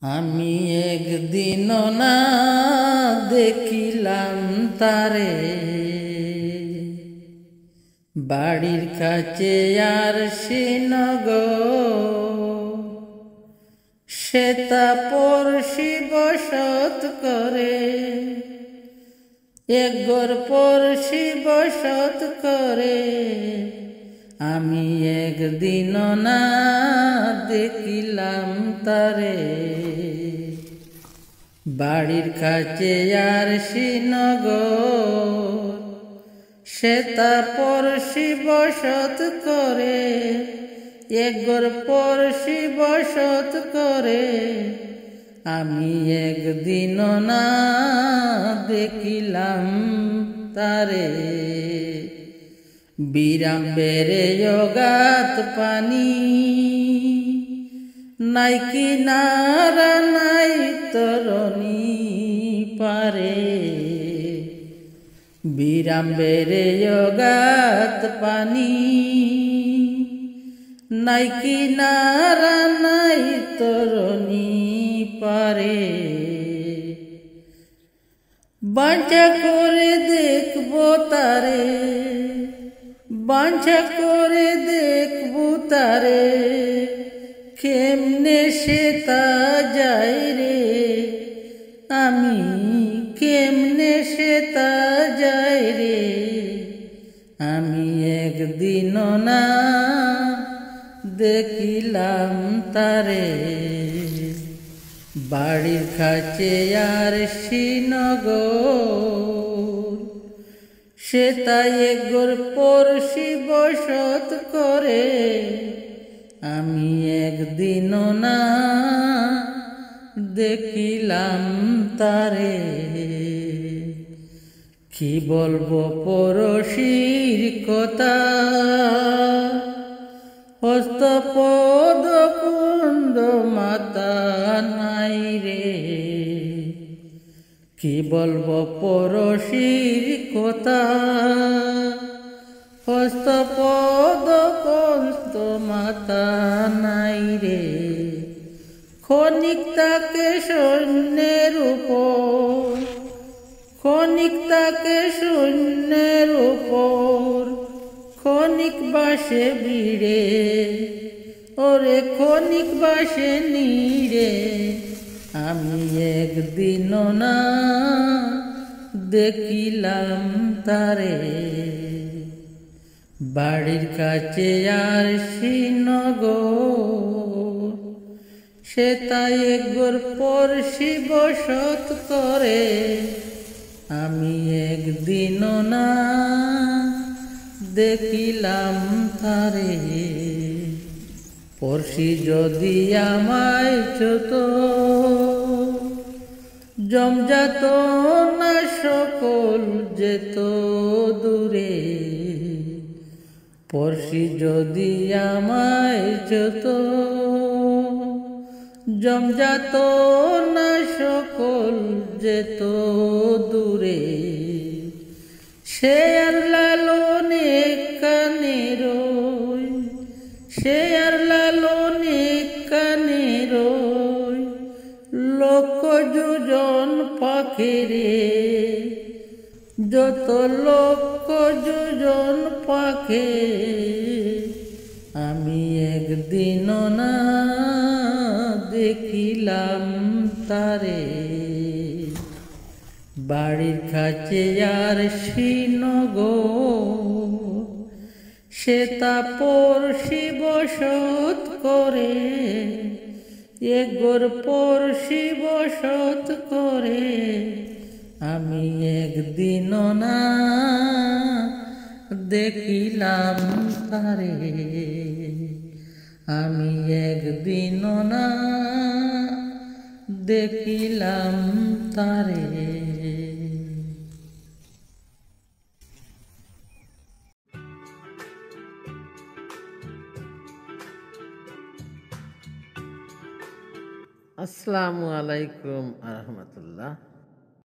আমি একদিন না দেখিলাম তারে, বাড়ির কাছে আর শ্রীনগর, শ্বেতা পড়শি বসত করে, একগর পড়শি বসত করে। আমি একদিন না দেখিলাম তারে, বাড়ির কাছে আর শ্রীনগর, শ্বেতা পড়শি বসত করে, একগর পড়শি বসত করে। আমি একদিন না দেখিলাম তারে, বিরাম বেড়ে গাত পানি, নাই কিনারা নাই তরণী পারে। বিরাম বেড়ে গাত পানি, নাই কিনারা নাই তরণী পারে। বাঞ্ছা করে দেখবো তারে, বাঞ্ছা করে দেখবো তারে, কেমনে সে তা যায় রে। আমি কেমনে সে তা যায় রে। আমি একদিন না দেখিলাম তারে, বাড়ির কাছে আর শ্রীনগর, সে তাই একগর পড়শি বসত করে। আমি একদিন না দেখিলাম তারে। কি বলবো পড়শির কথা, হস্তপদ কুন্দ মাতা নাই রে। কি বলবো পড়শির কথা, হস্তপদ কুন্দ মাতা নাই রে। ক্ষণিক তাকে শূন্যের উপর, ক্ষণিক তাকে শূন্যের উপর, ক্ষণিক বাসে ভিড়ে, ওরে ক্ষণিক বাসে নিড়ে। আমি একদিন না দেখিলাম তারে, বাড়ির কাছে আর শ্রীনগর, সে তাই একগর পড়শি বসত করে। আমি একদিন না দেখিলাম তারে। পড়শি যদি আমায় ছোট, জমজাত না সকল যেত দূরে। পড়শি যদি আমায় ছোট, জমজাত না সকল যেত দূরে। সে আর লালনে কানে রই, সে আর লালনে কানে রই, লক্ষ যোজন পাখিরে, যত লক্ষ যোজন পাখে। আমি একদিন না দেখিলাম তারে, বাড়ির কাছে আর শ্রীনগর, সে তা পড়শি বসত করে, একগর পড়শি বসত করে। আমি একদিন না দেখিলাম তারে, আমি একদিন না দেখিলাম তারে। আসসালামু আলাইকুম আ রহমতুল্লাহ।